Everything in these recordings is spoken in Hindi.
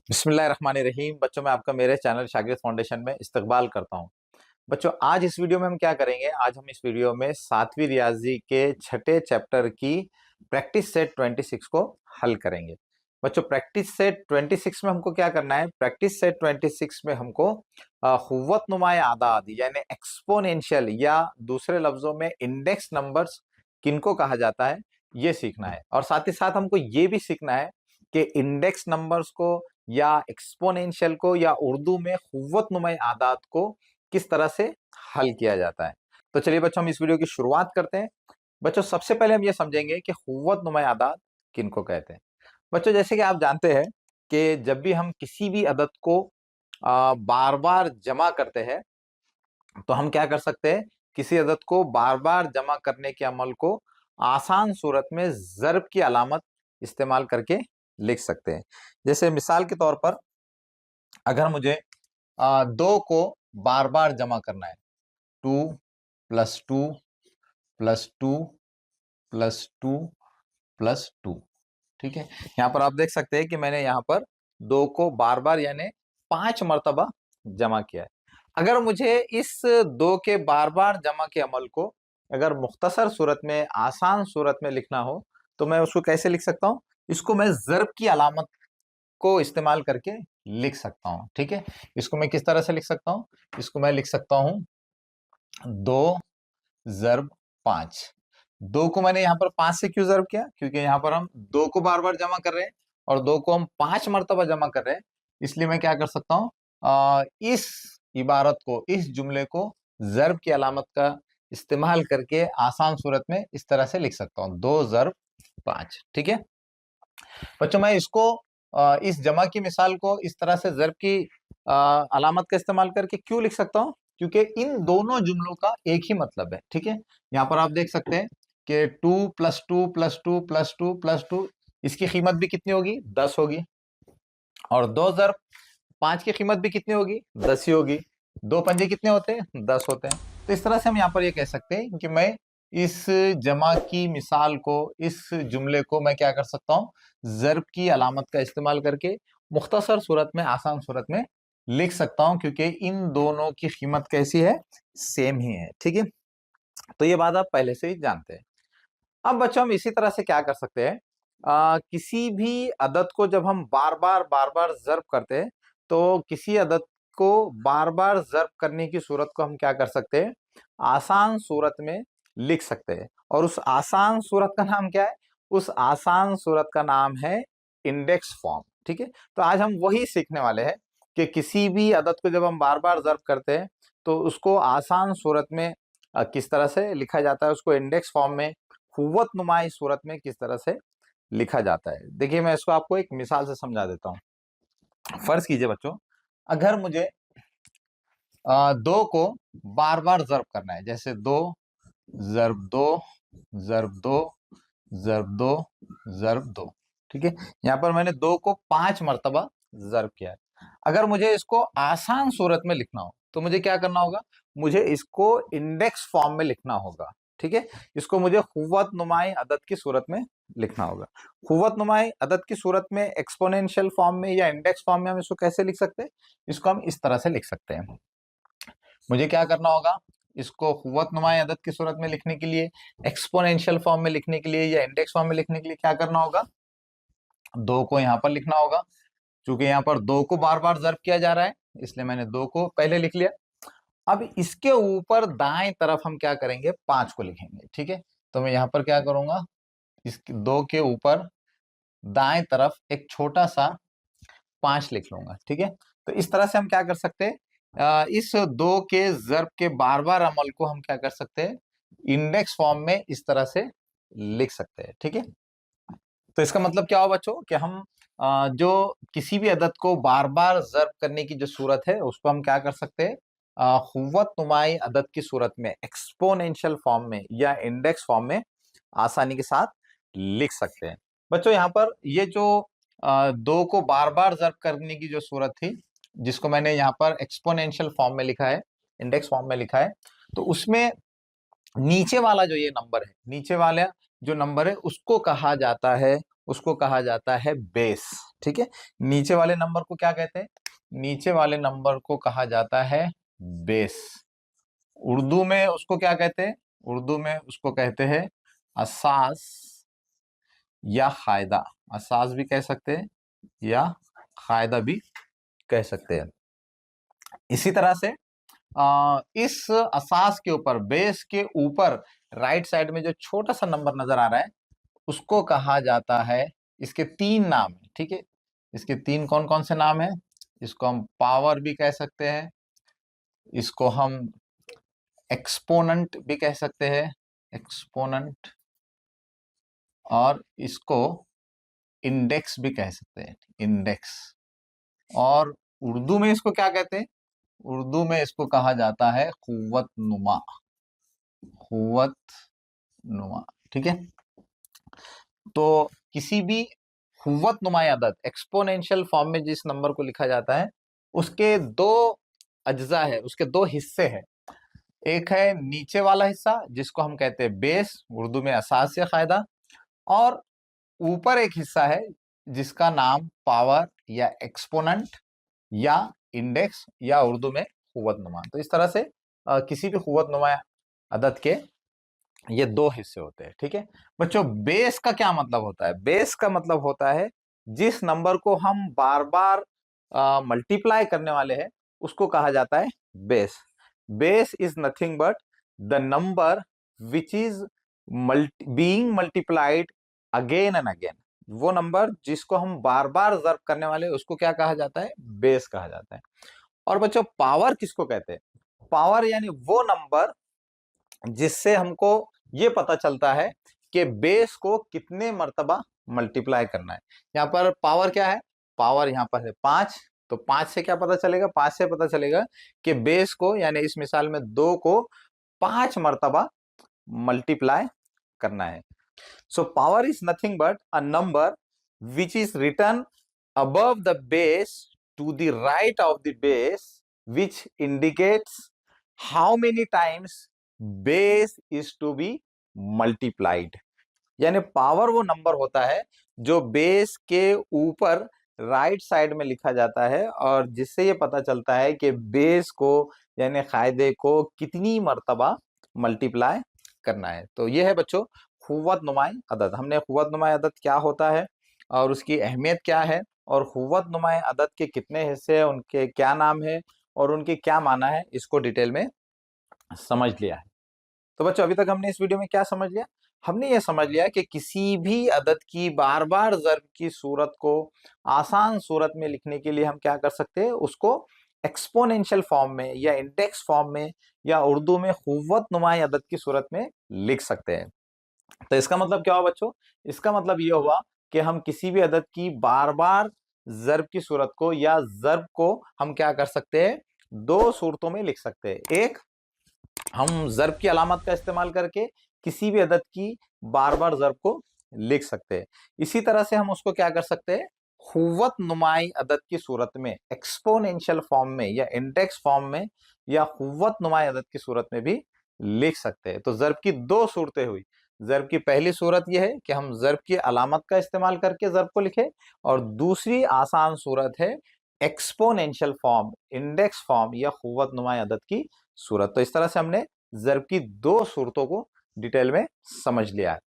बिस्मिल्लाहिर्रहमानिर्रहीम। बच्चों, मैं आपका मेरे चैनल शागिर्द फाउंडेशन में इस्तकबाल करता हूं। बच्चों, आज इस वीडियो में हम क्या करेंगे? आज हम इस वीडियो में 7वीं रियाजी के छठे चैप्टर की प्रैक्टिस सेट 26 को हल करेंगे। बच्चों, प्रैक्टिस सेट 26 में हमको क्या करना है? प्रैक्टिस सेट 26 में हमको खुव्वत नुमाए आदाद यानी एक्सपोनेंशियल या दूसरे लफ्जों में इंडेक्स नंबर्स किनको कहा जाता है, ये सीखना है। और साथ ही साथ हमको ये भी सीखना है कि इंडेक्स नंबर्स को या एक्सपोनेंशियल को या उर्दू में खुव्वत नुमाए आदाद को किस तरह से हल किया जाता है। तो चलिए बच्चों, हम इस वीडियो की शुरुआत करते हैं। बच्चों, सबसे पहले हम ये समझेंगे कि खुव्वत नुमाए आदाद किनको कहते हैं। बच्चों, जैसे कि आप जानते हैं कि जब भी हम किसी भी अदद को बार बार जमा करते हैं तो हम क्या कर सकते हैं? किसी अदद को बार बार जमा करने के अमल को आसान सूरत में ज़र्ब की अलामत इस्तेमाल करके लिख सकते हैं। जैसे मिसाल के तौर पर अगर मुझे 2 को बार बार जमा करना है, 2 प्लस 2 प्लस 2 प्लस 2, ठीक है। यहाँ पर आप देख सकते हैं कि मैंने यहाँ पर 2 को बार बार यानी 5 मर्तबा जमा किया है। अगर मुझे इस 2 के बार बार जमा के अमल को अगर मुख्तसर सूरत में, आसान सूरत में लिखना हो तो मैं उसको कैसे लिख सकता हूँ? इसको मैं ज़र्ब की अलामत को इस्तेमाल करके लिख सकता हूँ, ठीक है। इसको मैं किस तरह से लिख सकता हूँ? इसको मैं लिख सकता हूँ 2 ज़र्ब 5। 2 को मैंने यहाँ पर 5 से क्यों ज़र्ब किया? क्योंकि यहाँ पर हम 2 को बार बार जमा कर रहे हैं और 2 को हम 5 मर्तबा जमा कर रहे हैं। इसलिए मैं क्या कर सकता हूँ, इस इबारत को, इस जुमले को ज़र्ब की अलामत का इस्तेमाल करके आसान सूरत में इस तरह से लिख सकता हूँ, 2 ज़र्ब 5, ठीक है। बच्चों, मैं इसको इस जमा की मिसाल को इस तरह से ज़र्ब की अलामत का इस्तेमाल करके क्यों लिख सकता हूँ? क्योंकि इन दोनों जुमलों का एक ही मतलब है, ठीक है। यहाँ पर आप देख सकते हैं कि 2 प्लस 2 प्लस 2 प्लस 2 प्लस 2, इसकी कीमत भी कितनी होगी? 10 होगी। और 2 ज़र्ब 5 की कीमत भी कितनी होगी? 10 ही होगी। 2 पंजे कितने होते हैं? 10 होते हैं। तो इस तरह से हम यहाँ पर ये कह सकते हैं कि मैं इस जमा की मिसाल को, इस जुमले को मैं क्या कर सकता हूँ? ज़र्ब की अलामत का इस्तेमाल करके मुख्तसर सूरत में, आसान सूरत में लिख सकता हूँ, क्योंकि इन दोनों की कीमत कैसी है? सेम ही है, ठीक है। तो ये बात आप पहले से ही जानते हैं। अब बच्चों, हम इसी तरह से क्या कर सकते हैं? किसी भी अदद को जब हम बार बार ज़र्ब करते हैं तो किसी अदद को बार बार ज़र्ब करने की सूरत को हम क्या कर सकते हैं? आसान सूरत में लिख सकते हैं। और उस आसान सूरत का नाम क्या है? उस आसान सूरत का नाम है इंडेक्स फॉर्म, ठीक है। तो आज हम वही सीखने वाले हैं कि किसी भी अदद को जब हम बार बार ज़र्ब करते हैं तो उसको आसान सूरत में किस तरह से लिखा जाता है, उसको इंडेक्स फॉर्म में, खुव्वत नुमाई सूरत में किस तरह से लिखा जाता है। देखिए, मैं इसको आपको एक मिसाल से समझा देता हूँ। फर्ज कीजिए बच्चों, अगर मुझे 2 को बार बार ज़र्ब करना है, जैसे 2 ज़र्ब 2 ज़र्ब 2 ज़र्ब 2 ज़र्ब 2, ठीक है। यहाँ पर मैंने 2 को 5 मर्तबा ज़र्ब किया है। अगर मुझे इसको आसान सूरत में लिखना हो तो मुझे क्या करना होगा? मुझे इसको इंडेक्स फॉर्म में लिखना होगा, ठीक है। इसको मुझे खुव्वत नुमाई अदद की सूरत में लिखना होगा। खुव्वत नुमाई अदद की सूरत में, एक्सपोनेंशियल फॉर्म में या इंडेक्स फॉर्म में हम इसको कैसे लिख सकते हैं? इसको हम इस तरह से लिख सकते हैं। मुझे क्या करना होगा? इसको खुव्वत नुमाई अदद की सूरत में लिखने के लिए, एक्सपोनेंशियल फॉर्म में लिखने के लिए या इंडेक्स फॉर्म में लिखने के लिए क्या करना होगा? 2 को यहाँ पर लिखना होगा। चूंकि यहाँ पर 2 को बार बार ज़र्ब किया जा रहा है, इसलिए मैंने 2 को पहले लिख लिया। अब इसके ऊपर दाएं तरफ हम क्या करेंगे? 5 को लिखेंगे, ठीक है। तो मैं यहाँ पर क्या करूंगा? इस 2 के ऊपर दाएं तरफ एक छोटा सा 5 लिख लूंगा, ठीक है। तो इस तरह से हम क्या कर सकते हैं? इस 2 के ज़र्ब के बार बार अमल को हम क्या कर सकते हैं? इंडेक्स फॉर्म में इस तरह से लिख सकते हैं, ठीक है। तो इसका मतलब क्या हुआ बच्चों? कि हम जो किसी भी अदद को बार बार ज़र्ब करने की जो सूरत है उसको हम क्या कर सकते हैं? खुव्वत नुमाई अदद की सूरत में, एक्सपोनेंशियल फॉर्म में या इंडेक्स फॉर्म में आसानी के साथ लिख सकते हैं। बच्चों, यहाँ पर ये जो 2 को बार बार ज़र्ब करने की जो सूरत थी, जिसको मैंने यहाँ पर एक्सपोनेंशियल फॉर्म में लिखा है, इंडेक्स फॉर्म में लिखा है, तो उसमें नीचे वाला जो ये नंबर है, नीचे वाला जो नंबर है उसको कहा जाता है उसको कहा जाता है बेस। ठीक है, नीचे वाले नंबर को क्या कहते हैं? नीचे वाले नंबर को कहा जाता है बेस। उर्दू में उसको क्या कहते हैं? उर्दू में उसको कहते हैं असास या कायदा। असास भी कह सकते हैं या कायदा भी कह सकते हैं। इसी तरह से इस असास के ऊपर, बेस के ऊपर राइट साइड में जो छोटा सा नंबर नजर आ रहा है उसको कहा जाता है, इसके तीन नाम है। ठीक है, इसके तीन कौन कौन से नाम है? इसको हम पावर भी कह सकते हैं, इसको हम एक्सपोनेंट भी कह सकते हैं, एक्सपोनेंट, और इसको इंडेक्स भी कह सकते हैं, इंडेक्स। और उर्दू में इसको क्या कहते हैं? उर्दू में इसको कहा जाता है कुव्वत नुमा, कुव्वत नुमा। ठीक है, तो किसी भी कुव्वत नुमा अदद एक्सपोनेंशियल फॉर्म में जिस नंबर को लिखा जाता है उसके दो अज्जा है, उसके दो हिस्से हैं। एक है नीचे वाला हिस्सा जिसको हम कहते हैं बेस, उर्दू में असास या कायदा, और ऊपर एक हिस्सा है जिसका नाम पावर या एक्सपोनेंट या इंडेक्स या उर्दू में कुव्वत नुमा। तो इस तरह से किसी भी कुव्वत नुमा अदद के ये दो हिस्से होते हैं। ठीक है बच्चों, बेस का क्या मतलब होता है? बेस का मतलब होता है जिस नंबर को हम बार बार मल्टीप्लाई करने वाले हैं उसको कहा जाता है base. Base is nothing but the number which is being multiplied again and again. वो नंबर जिसको हम बार बार जर्ब करने वाले हैं उसको क्या कहा जाता है? बेस कहा जाता है। और बच्चों, पावर किसको कहते हैं? पावर यानी वो नंबर जिससे हमको ये पता चलता है कि बेस को कितने मर्तबा मल्टीप्लाई करना है। यहाँ पर पावर क्या है? पावर यहाँ पर है 5। तो 5 से क्या पता चलेगा? 5 से पता चलेगा कि बेस को, यानी इस मिसाल में 2 को 5 मर्तबा मल्टीप्लाई करना है। So power is nothing but a number which is written above the base to the right of the base, which indicates how many times base is to be multiplied। यानी पावर वो नंबर होता है जो बेस के ऊपर राइट साइड में लिखा जाता है और जिससे ये पता चलता है कि बेस को यानी कायदे को कितनी मर्तबा मल्टीप्लाई करना है। तो ये है बच्चों खुव्वत नुमाई अदद। हमने खुव्वत नुमाई अदद क्या होता है और उसकी अहमियत क्या है और खुव्वत नुमाई अदद के कितने हिस्से हैं, उनके क्या नाम है और उनके क्या माना है, इसको डिटेल में समझ लिया है। तो बच्चों, अभी तक हमने इस वीडियो में क्या समझ लिया? हमने ये समझ लिया कि किसी भी अदद की बार बार ज़र्ब की सूरत को आसान सूरत में लिखने के लिए हम क्या कर सकते हैं? उसको एक्सपोनेंशियल फॉर्म में या इंडेक्स फॉर्म में या उर्दू में खुव्वत नुमाई अदद की सूरत में लिख सकते हैं। तो इसका मतलब क्या हुआ बच्चों? इसका मतलब ये हुआ कि हम किसी भी अदद की बार बार ज़र्ब की सूरत को या ज़र्ब को हम क्या कर सकते हैं? दो सूरतों में लिख सकते हैं। एक, हम ज़र्ब की अलामत का इस्तेमाल करके किसी भी अदद की बार बार ज़र्ब को लिख सकते हैं। इसी तरह से हम उसको क्या कर सकते हैं? खुव्वत नुमाई अदद की सूरत में एक्सपोनेंशियल फॉर्म में या इंडेक्स फॉर्म में या खुव्वत नुमाई अदद की सूरत में भी लिख सकते हैं। तो ज़र्ब की दो सूरतें हुई। ज़र्ब की पहली सूरत यह है कि हम ज़र्ब की अलामत का इस्तेमाल करके ज़र्ब को लिखें, और दूसरी आसान सूरत है एक्सपोनेंशियल फॉर्म, इंडेक्स फॉर्म या खुव्वत नुमाई अदद की सूरत। तो इस तरह से हमने ज़र्ब की दो सूरतों को डिटेल में समझ लिया है।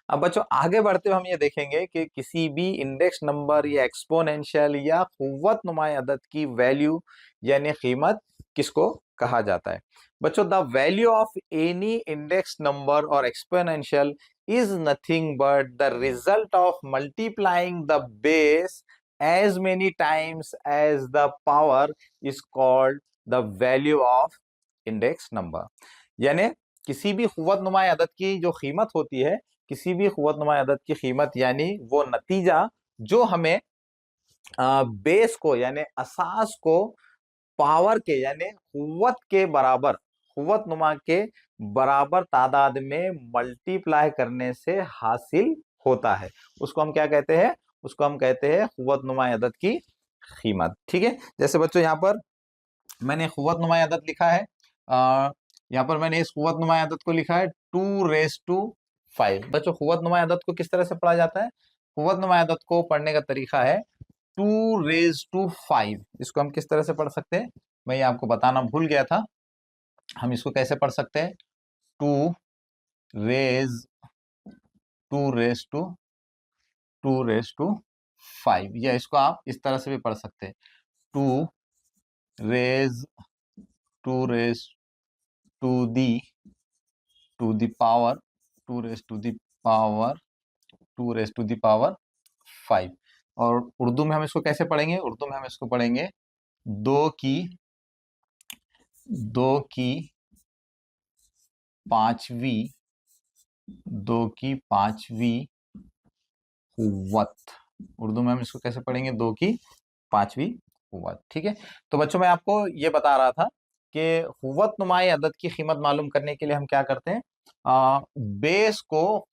अब बच्चों, आगे बढ़ते हुए हम ये देखेंगे कि किसी भी इंडेक्स नंबर या एक्सपोनेंशियल या खुव्वत नुमाई अदद की वैल्यू यानी कीमत किसको कहा जाता है? बच्चों, the value of any index number और exponential is nothing but the result of multiplying the base as many times as the power is called the value of index number। यानी किसी भी खुव्वत नुमाई अदद की जो कीमत होती है, किसी भी खुव्वत नुमाई अदद की कीमत यानी वो नतीजा जो हमें बेस को यानी असास को पावर के यानी कुव्वत के बराबर, कुव्वत नुमा के बराबर तादाद में मल्टीप्लाई करने से हासिल होता है, उसको हम क्या कहते हैं? उसको हम कहते हैं कुव्वत नुमा अदद की कीमत। ठीक है, जैसे बच्चों यहाँ पर मैंने कुव्वत नुमा अदद लिखा है, यहाँ पर मैंने इस कुव्वत नुमा अदद को लिखा है 2 रेज़ टू 5। बच्चों, कुव्वत नुमा अदद को किस तरह से पढ़ा जाता है? कुव्वतनुमा अदद को पढ़ने का तरीका है 2⁵5। इसको हम किस तरह से पढ़ सकते हैं, मैं ये आपको बताना भूल गया था। हम इसको कैसे पढ़ सकते हैं, two raise to raise to two raise to 5, या इसको आप इस तरह से भी पढ़ सकते हैं, two raise to raise to the two the power two raise to the power two raise to the power 5। और उर्दू में हम इसको कैसे पढ़ेंगे, उर्दू में हम इसको पढ़ेंगे दो की पांचवी दो की पांचवी कुव्वत। उर्दू में हम इसको कैसे पढ़ेंगे, दो की पांचवी कुव्वत। ठीक है, तो बच्चों मैं आपको ये बता रहा था कि कुव्वतनुमा अदद की कीमत मालूम करने के लिए हम क्या करते हैं, बेस को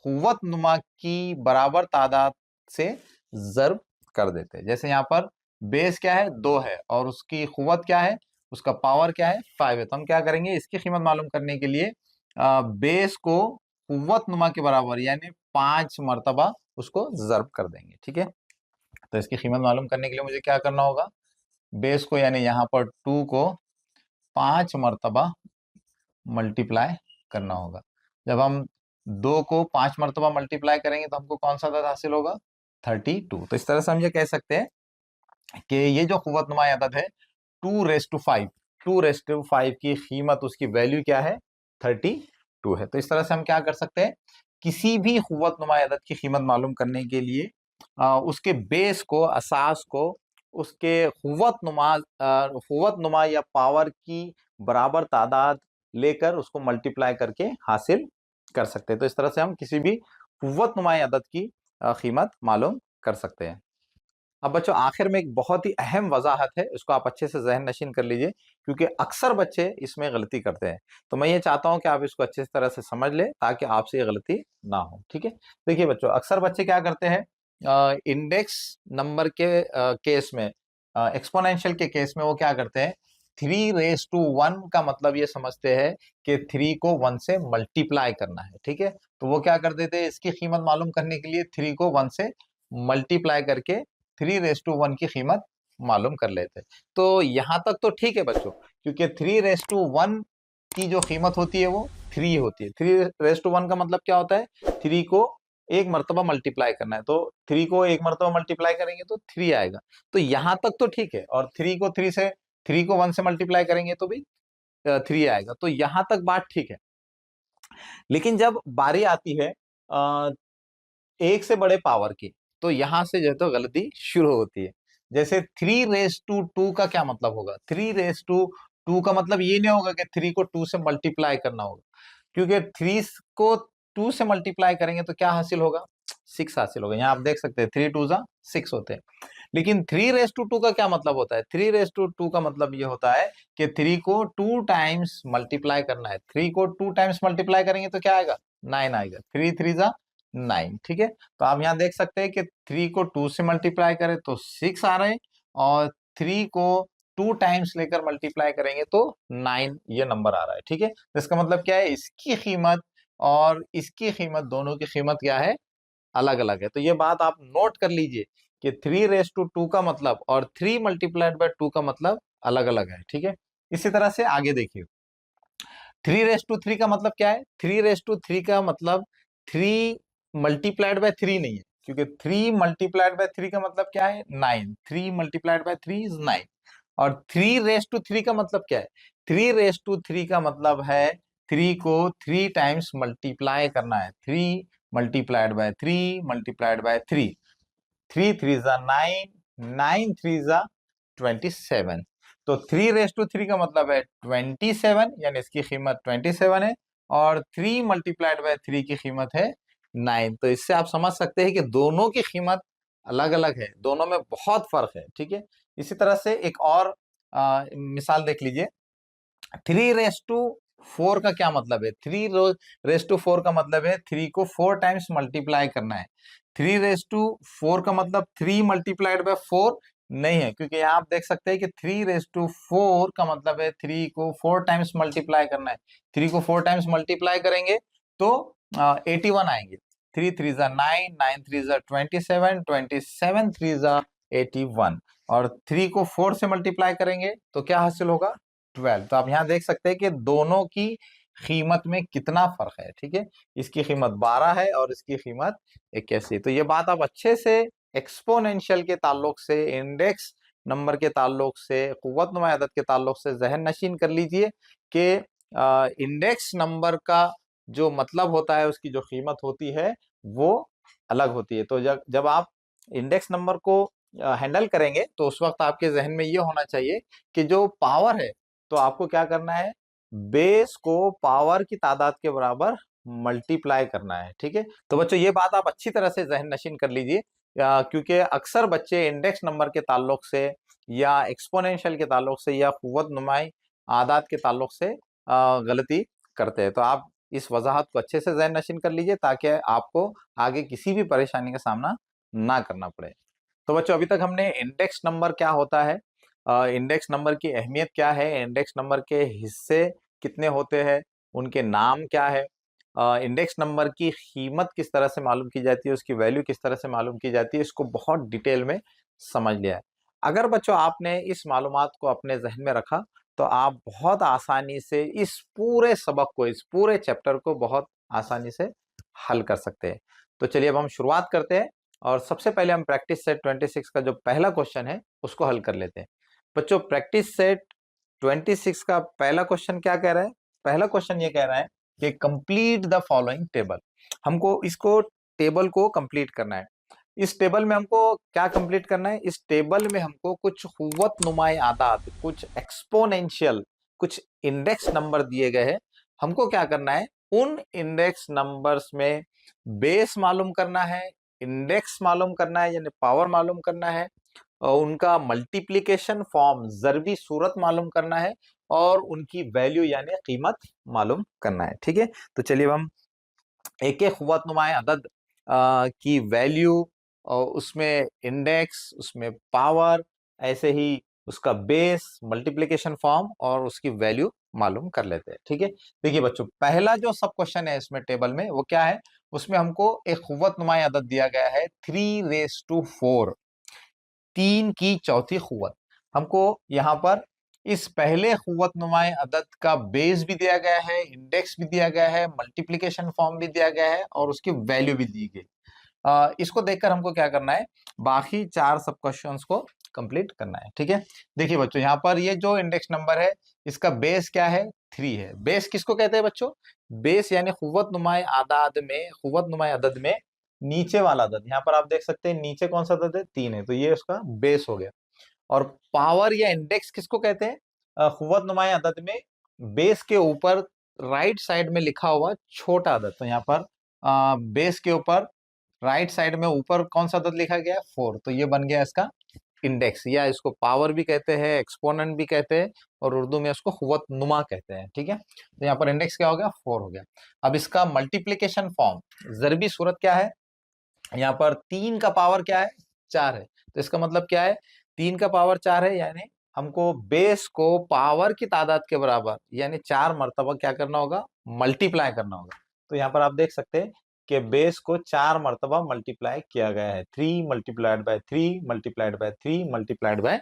कुव्वतनुमा की बराबर तादाद से ज़र्ब कर देते हैं। जैसे यहाँ पर बेस क्या है, 2 है, और उसकी कुव्वत क्या है, उसका पावर क्या है, 5 है। तो हम क्या करेंगे, इसकी कीमत मालूम करने के लिए बेस को कुव्वतनुमा के बराबर यानी 5 मरतबा उसको ज़र्ब कर देंगे। ठीक है, तो इसकी कीमत मालूम करने के लिए मुझे क्या करना होगा, बेस को यानी यहाँ पर 2 को 5 मरतबा मल्टीप्लाई करना होगा। जब हम 2 को 5 मरतबा मल्टीप्लाई करेंगे तो हमको कौन सा अदद हासिल होगा, 32। तो इस तरह से हम ये कह सकते हैं कि ये जो कुव्वतनुमा अदद है 2⁵5, 2⁵5 की कीमत, उसकी वैल्यू क्या है, 32 है। तो इस तरह से हम क्या कर सकते हैं, किसी भी कुव्वतनुमा अदद की कीमत मालूम करने के लिए उसके बेस को, असास को, उसके कुव्वतनुमा या पावर की बराबर तादाद लेकर उसको मल्टीप्लाई करके हासिल कर सकते हैं। तो इस तरह से हम किसी भी कुव्वतनुमा अदद की कीमत मालूम कर सकते हैं। अब बच्चों आखिर में एक बहुत ही अहम वजाहत है, इसको आप अच्छे से जहन नशीन कर लीजिए, क्योंकि अक्सर बच्चे इसमें गलती करते हैं। तो मैं ये चाहता हूं कि आप इसको अच्छे तरह से समझ ले ताकि आपसे ये गलती ना हो। ठीक है, देखिए बच्चों, अक्सर बच्चे क्या करते हैं, इंडेक्स नंबर के केस में, एक्सपोनेंशियल के केस में वो क्या करते हैं, 3⁻1 का मतलब ये समझते हैं कि 3 को 1 से मल्टीप्लाई करना है। ठीक है, तो वो क्या कर देते हैं, इसकी कीमत मालूम करने के लिए 3 को 1 से मल्टीप्लाई करके 3⁻1 की कीमत मालूम कर लेते। तो यहां तक तो ठीक है बच्चों, क्योंकि 3⁻1 की जो कीमत होती है वो 3 होती है। 3⁻1 का मतलब क्या होता है, 3 को एक मरतबा मल्टीप्लाई करना है, तो 3 को एक मरतबा मल्टीप्लाई करेंगे तो 3 आएगा। तो यहां तक तो ठीक है, और 3 को 1 से मल्टीप्लाई करेंगे तो भी 3 आएगा। तो यहां तक बात ठीक है। लेकिन जब बारी आती है एक से बड़े पावर की, तो यहां से जो है तो गलती शुरू होती है। जैसे 3⁻2 का क्या मतलब होगा, 3⁻2 का मतलब ये नहीं होगा कि 3 को 2 से मल्टीप्लाई करना होगा, क्योंकि 3 को 2 से मल्टीप्लाई करेंगे तो क्या हासिल होगा, 6 हासिल होगा। यहाँ आप देख सकते हैं 3 2 6 होते हैं। लेकिन 3⁻2 का क्या मतलब होता है, 3⁻2 का मतलब ये होता है कि 3 को 2 टाइम्स मल्टीप्लाई करना है। 3 को 2 टाइम्स मल्टीप्लाई करेंगे तो क्या आएगा, 9 आएगा। 3 3 9। ठीक है, तो आप यहाँ देख सकते हैं कि 3 को 2 से मल्टीप्लाई करें तो 6 आ रहे हैं, और 3 को 2 टाइम्स लेकर मल्टीप्लाई करेंगे तो 9 ये नंबर आ रहा है। ठीक है, तो इसका मतलब क्या है, इसकी कीमत और इसकी कीमत, दोनों की कीमत क्या है, अलग अलग है। तो ये बात आप नोट कर लीजिए कि 3⁻2 का मतलब और 3 × 2 का मतलब अलग अलग है। ठीक है, इसी तरह से आगे देखिए, 3⁻3 का मतलब क्या है, 3⁻3 का मतलब 3 × 3 नहीं है, क्योंकि 3 × 3 का मतलब क्या है, 9। 3 × 3 इज 9। और 3⁻3 का मतलब क्या है, 3⁻3 का मतलब है 3 को 3 टाइम्स मल्टीप्लाई करना है। 3 × 3 × 3 3 3 जा 9, 9 3 जा 27। तो 3⁻3 का मतलब है 27, यानी इसकी कीमत 27 है, और 3 × 3 की कीमत है 9। तो इससे आप समझ सकते हैं कि दोनों की कीमत अलग अलग है, दोनों में बहुत फर्क है। ठीक है, इसी तरह से एक और मिसाल देख लीजिए। 3⁻4 का क्या मतलब है, 3⁻4 का मतलब है 3 को 4 टाइम्स मल्टीप्लाई करना है। 3⁻4 का मतलब 3 × 4 नहीं है, क्योंकि यहाँ आप देख सकते हैं कि 3⁻4 का मतलब है 3 को 4 टाइम्स मल्टीप्लाई करना है। 3 को 4 टाइम्स मल्टीप्लाई करेंगे तो 81 आएंगे। 3 3 जा 9, 9 3 जा 27, 27 3 जा 81 और 3 को 4 से मल्टीप्लाई करेंगे तो क्या हासिल होगा 12। तो आप यहाँ देख सकते हैं कि दोनों की कीमत में कितना फर्क है। ठीक है, इसकी कीमत 12 है और इसकी कीमत 81। तो ये बात आप अच्छे से एक्सपोनेंशियल के ताल्लुक से, इंडेक्स नंबर के ताल्लुक से, कुव्वत नुमा अदद के ताल्लुक से जहन नशीन कर लीजिए कि इंडेक्स नंबर का जो मतलब होता है, उसकी जो कीमत होती है वो अलग होती है। तो जब आप इंडेक्स नंबर को हैंडल करेंगे तो उस वक्त आपके जहन में ये होना चाहिए कि जो पावर है, तो आपको क्या करना है, बेस को पावर की तादाद के बराबर मल्टीप्लाई करना है। ठीक है, तो बच्चों ये बात आप अच्छी तरह से जहन नशीन कर लीजिए, क्योंकि अक्सर बच्चे इंडेक्स नंबर के ताल्लुक से या एक्सपोनेंशियल के ताल्लुक से या कुव्वत नुमाई आदाद के ताल्लुक से गलती करते हैं। तो आप इस वजाहत को अच्छे से जहन नशीन कर लीजिए ताकि आपको आगे किसी भी परेशानी का सामना ना करना पड़े। तो बच्चों अभी तक हमने इंडेक्स नंबर क्या होता है, इंडेक्स नंबर की अहमियत क्या है, इंडेक्स नंबर के हिस्से कितने होते हैं, उनके नाम क्या है, इंडेक्स नंबर की कीमत किस तरह से मालूम की जाती है, उसकी वैल्यू किस तरह से मालूम की जाती है, इसको बहुत डिटेल में समझ लिया है। अगर बच्चों आपने इस मालूमात को अपने जहन में रखा तो आप बहुत आसानी से इस पूरे सबक को, इस पूरे चैप्टर को बहुत आसानी से हल कर सकते हैं। तो चलिए अब हम शुरुआत करते हैं और सबसे पहले हम प्रैक्टिस सेट 26 का जो पहला क्वेश्चन है उसको हल कर लेते हैं। बच्चों प्रैक्टिस सेट 26 का पहला क्वेश्चन क्या कह रहा है, पहला क्वेश्चन ये कह रहा है कि कंप्लीट द फॉलोइंग टेबल। हमको इसको टेबल को कंप्लीट करना है। इस टेबल में हमको क्या कंप्लीट करना है, इस टेबल में हमको कुछ कुव्वत नुमाई आदाद, कुछ एक्सपोनेंशियल, कुछ इंडेक्स नंबर दिए गए हैं। हमको क्या करना है, उन इंडेक्स नंबर्स में बेस मालूम करना है, इंडेक्स मालूम करना है यानी पावर मालूम करना है, और उनका मल्टीप्लिकेशन फॉर्म ज़रबी सूरत मालूम करना है और उनकी वैल्यू यानी कीमत मालूम करना है। ठीक है, तो चलिए अब हम एक एक कुव्वत नुमाए अदद की वैल्यू और उसमें इंडेक्स, उसमें पावर, ऐसे ही उसका बेस, मल्टीप्लिकेशन फॉर्म और उसकी वैल्यू मालूम कर लेते हैं। ठीक है, देखिए बच्चों पहला जो सब क्वेश्चन है इसमें टेबल में वो क्या है, उसमें हमको एक कुव्वत नुमाई अदद दिया गया है 3⁴, 3 की चौथी कुव्वत। हमको यहाँ पर इस पहले कुव्वत नुमाए अदद का बेस भी दिया गया है, इंडेक्स भी दिया गया है, मल्टीप्लिकेशन फॉर्म भी दिया गया है और उसकी वैल्यू भी दी गई। इसको देखकर हमको क्या करना है, बाकी 4 सब क्वेश्चंस को कंप्लीट करना है। ठीक है, देखिए बच्चों यहाँ पर ये जो इंडेक्स नंबर है इसका बेस क्या है, 3 है। बेस किसको कहते हैं बच्चों, बेस यानी कुव्वत नुमाए आदाद में, कुव्वत नुमाए अदद में नीचे वाला अदद। यहाँ पर आप देख सकते हैं नीचे कौन सा अदद है, 3 है, तो ये उसका बेस हो गया। और पावर या इंडेक्स किसको कहते हैं, कुव्वत नुमाए अदद में बेस के ऊपर राइट साइड में लिखा हुआ छोटा अदद। तो यहाँ पर बेस के ऊपर राइट साइड में ऊपर कौन सा अदद लिखा गया है, 4, तो ये बन गया इसका इंडेक्स, या इसको पावर भी कहते हैं, एक्सपोनेंट भी कहते हैं और उर्दू में इसको कुव्वत नुमा कहते हैं। ठीक है, तो यहाँ पर इंडेक्स क्या हो गया, 4 हो गया। अब इसका मल्टीप्लिकेशन फॉर्म, ज़रबी सूरत क्या है, यहाँ पर 3 का पावर क्या है, 4 है। तो इसका मतलब क्या है, 3 का पावर 4 है, यानी हमको बेस को पावर की तादाद के बराबर यानी 4 मरतबा क्या करना होगा, मल्टीप्लाई करना होगा। तो यहाँ पर आप देख सकते हैं कि बेस को 4 मरतबा मल्टीप्लाई किया गया है, 3 multiplied by 3 multiplied by 3 multiplied by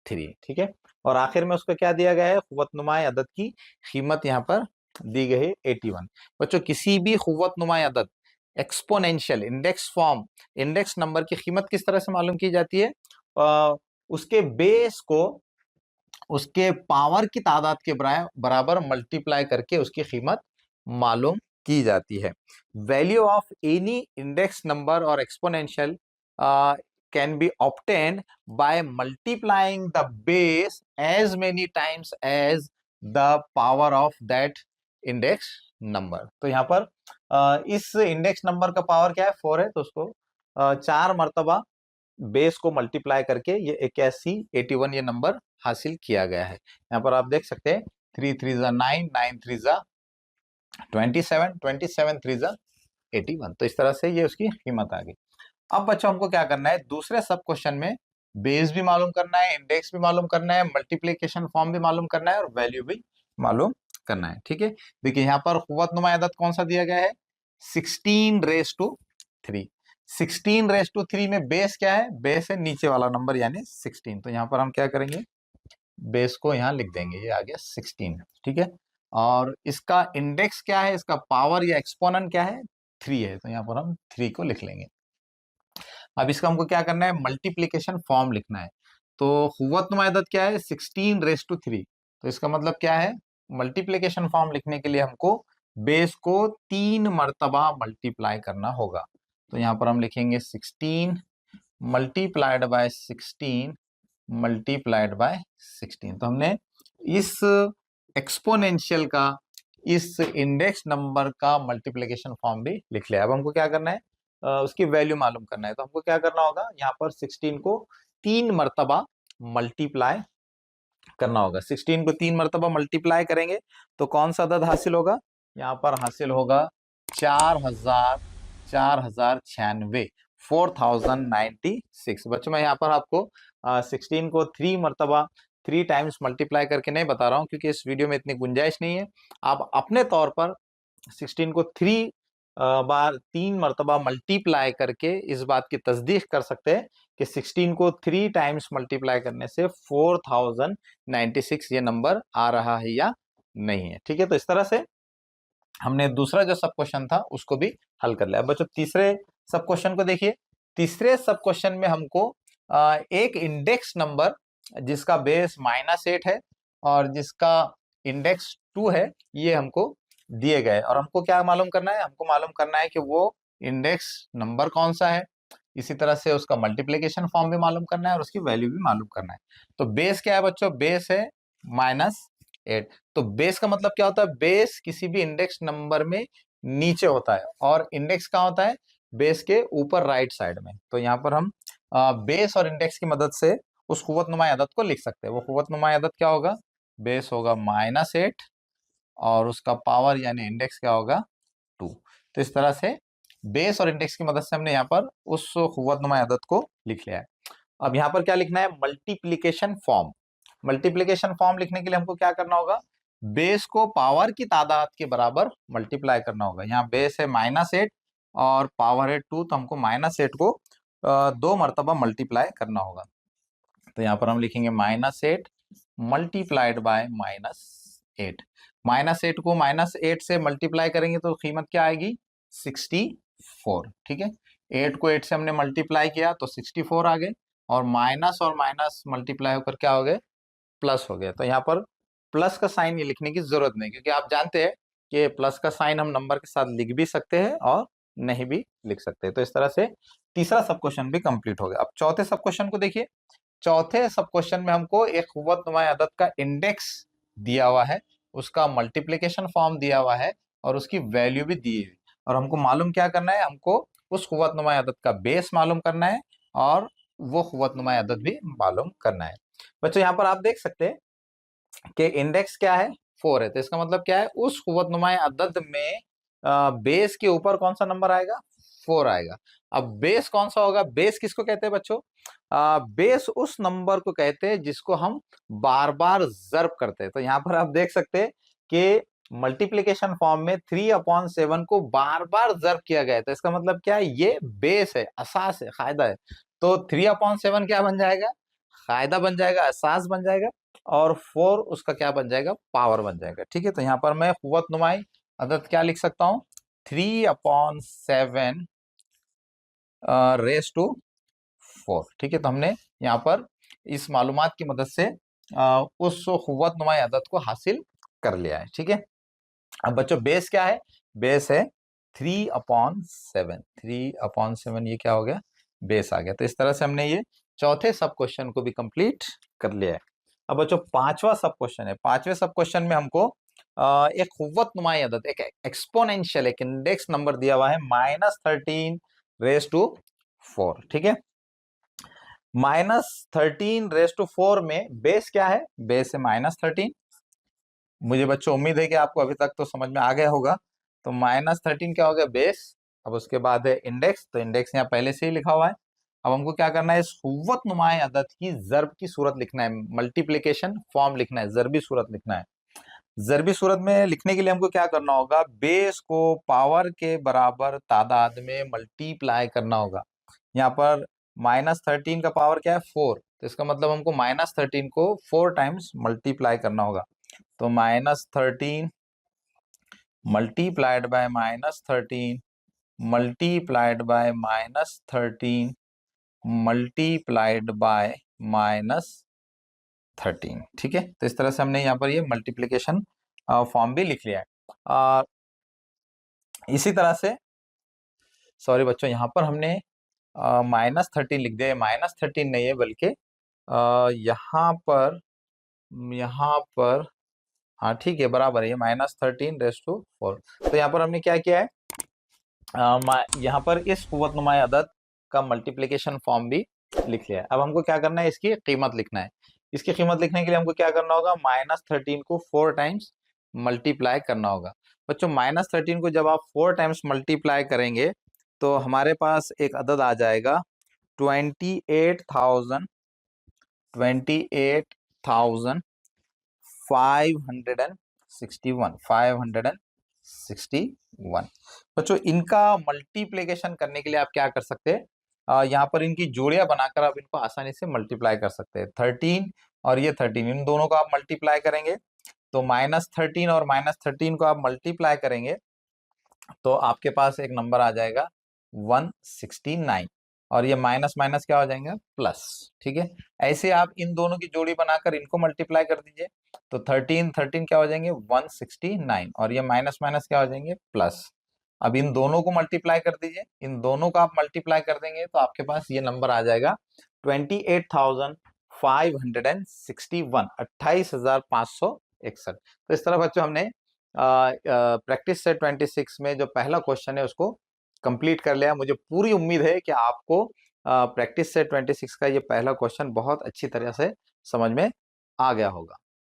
3। ठीक है, और आखिर में उसको क्या दिया गया है, कुव्वत नुमाए अदद की कीमत यहाँ पर दी गई है 81। बच्चों किसी भी कुव्वत नुमाए अदद exponential index form, index number की कीमत किस तरह से मालूम की जाती है, उसके बेस को उसके पावर की तादाद के बराबर मल्टीप्लाई करके उसकी कीमत मालूम की जाती है। Value of any index number और exponential can be obtained by multiplying the base as many times as the power of that index number. तो यहाँ पर इस इंडेक्स नंबर का पावर क्या है, 4 है, तो उसको 4 मरतबा बेस को मल्टीप्लाई करके ये 81, 81 ये नंबर हासिल किया गया है। यहाँ पर आप देख सकते हैं 3 3 जा 9, 9 3 जा 27, 27 3 जा 81। तो इस तरह से ये उसकी कीमत आ गई। अब बच्चों हमको क्या करना है, दूसरे सब क्वेश्चन में बेस भी मालूम करना है, इंडेक्स भी मालूम करना है, मल्टीप्लिकेशन फॉर्म भी मालूम करना है और वैल्यू भी मालूम करना है। ठीक है, देखिए यहाँ पर कुव्वत नुमा अदद कौन सा दिया गया है, 16⁻²। 3। 16 रेस टू 3 में बेस क्या है? बेस है नीचे वाला नंबर यानी 16। तो यहाँ पर हम क्या करेंगे, बेस को यहाँ लिख देंगे, ये आ गया 16। ठीक है, और इसका इंडेक्स क्या है, इसका पावर या एक्सपोनेंट क्या है? 3 है। तो यहाँ पर हम 3 को लिख लेंगे। अब इसका हमको क्या करना है, मल्टीप्लीकेशन फॉर्म लिखना है। तो हुव्वतनुमा अदद क्या है? 16 रेस टू 3। तो इसका मतलब क्या है, मल्टीप्लीकेशन फॉर्म लिखने के लिए हमको बेस को 3 मर्तबा मल्टीप्लाई करना होगा। तो यहाँ पर हम लिखेंगे 16 मल्टीप्लाइड बाय 16 मल्टीप्लाइड बाय 16। तो हमने इस एक्सपोनेंशियल का, इस इंडेक्स नंबर का मल्टीप्लिकेशन फॉर्म भी लिख लिया। अब हमको क्या करना है, उसकी वैल्यू मालूम करना है। तो हमको क्या करना होगा, यहाँ पर 16 को 3 मर्तबा मल्टीप्लाई करना होगा। 16 को 3 मर्तबा मल्टीप्लाई करेंगे तो कौन सा अदद हासिल होगा? यहाँ पर हासिल होगा 4096, 4096। बच्चों मैं यहाँ पर आपको 16 को 3 मर्तबा 3 टाइम्स मल्टीप्लाई करके नहीं बता रहा हूँ, क्योंकि इस वीडियो में इतनी गुंजाइश नहीं है। आप अपने तौर पर 16 को 3 मर्तबा मल्टीप्लाई करके इस बात की तस्दीक कर सकते हैं कि 16 को 3 टाइम्स मल्टीप्लाई करने से 4096 ये नंबर आ रहा है या नहीं है। ठीक है, तो इस तरह से हमने दूसरा जो सब क्वेश्चन था उसको भी हल कर लिया। बच्चों तीसरे सब क्वेश्चन को देखिए। तीसरे सब क्वेश्चन में हमको एक इंडेक्स नंबर जिसका बेस -8 है और जिसका इंडेक्स 2 है, ये हमको दिए गए, और हमको क्या मालूम करना है, हमको मालूम करना है कि वो इंडेक्स नंबर कौन सा है। इसी तरह से उसका मल्टीप्लिकेशन फॉर्म भी मालूम करना है और उसकी वैल्यू भी मालूम करना है। तो बेस क्या है बच्चों? बेस है -8। तो बेस का मतलब क्या होता है? बेस किसी भी इंडेक्स नंबर में नीचे होता है, और इंडेक्स कहाँ होता है? बेस के ऊपर राइट साइड में। तो यहाँ पर हम बेस और इंडेक्स की मदद से उस कुव्वतनुमा अदद को लिख सकते हैं। वो कुव्वतनुमा अदद क्या होगा? बेस होगा -8 और उसका पावर यानी इंडेक्स क्या होगा? 2। तो इस तरह से बेस और इंडेक्स की मदद से हमने यहाँ पर उस कुव्वतनुमा अदद को लिख लिया है। अब यहाँ पर क्या लिखना है? Multiplication form. मल्टीप्लीकेशन फॉर्म लिखने के लिए हमको क्या करना होगा? बेस को पावर की तादाद के बराबर मल्टीप्लाई करना होगा। यहाँ बेस है -8 और पावर है 2, तो हमको -8 को 2 मरतबा मल्टीप्लाई करना होगा। तो यहाँ पर हम लिखेंगे -8 मल्टीप्लाइड बाय -8। -8 को -8 से मल्टीप्लाई करेंगे तो कीमत क्या आएगी? 64। ठीक है, 8 को 8 से हमने मल्टीप्लाई किया तो 64 आ गए, और माइनस मल्टीप्लाई होकर क्या हो गए? प्लस हो गया। तो यहाँ पर प्लस का साइन ये लिखने की जरूरत नहीं, क्योंकि आप जानते हैं कि प्लस का साइन हम नंबर के साथ लिख भी सकते हैं और नहीं भी लिख सकते। तो इस तरह से तीसरा सब क्वेश्चन भी कंप्लीट हो गया। अब चौथे सब क्वेश्चन को देखिए। चौथे सब क्वेश्चन में हमको एक कुव्वतनुमा अदद का इंडेक्स दिया हुआ है, उसका मल्टीप्लिकेशन फॉर्म दिया हुआ है और उसकी वैल्यू भी दी हुई, और हमको मालूम क्या करना है? हमको उस कुव्वतनुमा अदद का बेस मालूम करना है और वो कुव्वतनुमा अदद भी मालूम करना है। बच्चों यहाँ पर आप देख सकते हैं कि इंडेक्स क्या है? 4 है। तो इसका मतलब क्या है? उस कुव्वतनुमा अदद में बेस के ऊपर कौन सा नंबर आएगा? 4 आएगा। अब बेस कौन सा होगा? बेस किसको कहते हैं बच्चों? बेस उस नंबर को कहते हैं जिसको हम बार बार जर्ब करते हैं। तो यहाँ पर आप देख सकते हैं कि मल्टीप्लिकेशन फॉर्म में 3/7 को बार बार जर्ब किया गया है। तो इसका मतलब क्या है? ये बेस है, असास है, कायदा है। तो 3/7 क्या बन जाएगा? कायदा बन जाएगा, असास बन जाएगा, और 4 उसका क्या बन जाएगा? पावर बन जाएगा। ठीक है, तो यहाँ पर मैं कुव्वतनुमाई अदद क्या लिख सकता हूँ? 3/7 रेस टू 4। ठीक है, तो हमने यहाँ पर इस मालूमात की मदद से उस कुव्वतनुमा अदद को हासिल कर लिया है। ठीक है, अब बच्चों बेस क्या है? बेस है 3/7। 3/7 ये क्या हो गया? बेस आ गया। तो इस तरह से हमने ये चौथे सब क्वेश्चन को भी कंप्लीट कर लिया है। अब बच्चों पांचवा सब क्वेश्चन है। पांचवें सब क्वेश्चन में हमको एक कुव्वतनुमा अदद, एक एक्सपोनेंशियल, एक इंडेक्स नंबर दिया हुआ है -13 रेस टू 4। ठीक है, -13 रेस टू 4 में बेस क्या है? बेस है -13। मुझे बच्चों उम्मीद है कि आपको अभी तक तो समझ में आ गया होगा। तो -13 क्या हो गया? बेस। अब उसके बाद है इंडेक्स, तो इंडेक्स यहाँ पहले से ही लिखा हुआ है। अब हमको क्या करना है? इस कुव्वतनुमा अदद की जर्ब की सूरत लिखना है, मल्टीप्लिकेशन फॉर्म लिखना है, जर्बी सूरत लिखना है। ज़रबी सूरत में लिखने के लिए हमको क्या करना होगा, बेस को पावर के बराबर तादाद में मल्टीप्लाई करना होगा। यहाँ पर -13 का पावर क्या है 4, तो इसका मतलब हमको -13 को 4 टाइम्स मल्टीप्लाई करना होगा। तो -13 multiplied by -13 multiplied by -13 multiplied by -13। ठीक है, तो इस तरह से हमने यहाँ पर ये मल्टीप्लिकेशन फॉर्म भी लिख लिया है। इसी तरह से सॉरी बच्चों, यहाँ पर हमने -13 लिख दिया, -13 नहीं है बल्कि यहाँ पर हाँ ठीक है, बराबर है, ये -13 रेज़ टू 4। तो यहाँ पर हमने क्या किया है, यहाँ पर इस कुव्वतनुमा अदद का मल्टीप्लिकेशन फॉर्म भी लिख लिया है। अब हमको क्या करना है, इसकी कीमत लिखना है। इसकी कीमत लिखने के लिए हमको क्या करना होगा, -13 को 4 टाइम्स मल्टीप्लाई करना होगा। बच्चों -13 को जब आप 4 टाइम्स मल्टीप्लाई करेंगे तो हमारे पास एक अदद आ जाएगा 28,000 561 बच्चों। इनका मल्टीप्लिकेशन करने के लिए आप क्या कर सकते हैं, यहाँ पर इनकी जोड़ियां बनाकर आप इनको आसानी से मल्टीप्लाई कर सकते हैं। 13 और ये 13, इन दोनों को आप मल्टीप्लाई करेंगे तो -13 और -13 को आप मल्टीप्लाई करेंगे तो आपके पास एक नंबर आ जाएगा 169, और ये माइनस माइनस क्या हो जाएंगे, प्लस। ठीक है, ऐसे आप इन दोनों की जोड़ी बनाकर इनको मल्टीप्लाई कर दीजिए तो 13 13 क्या हो जाएंगे 169, और ये माइनस माइनस क्या हो जाएंगे, प्लस। अब इन दोनों को मल्टीप्लाई कर दीजिए, इन दोनों को आप मल्टीप्लाई कर देंगे तो आपके पास ये नंबर आ जाएगा 28,561, 28,561। तो इस तरह बच्चों हमने प्रैक्टिस सेट 26 में जो पहला क्वेश्चन है उसको कंप्लीट कर लिया। मुझे पूरी उम्मीद है कि आपको प्रैक्टिस सेट 26 का ये पहला क्वेश्चन बहुत अच्छी तरह से समझ में आ गया होगा।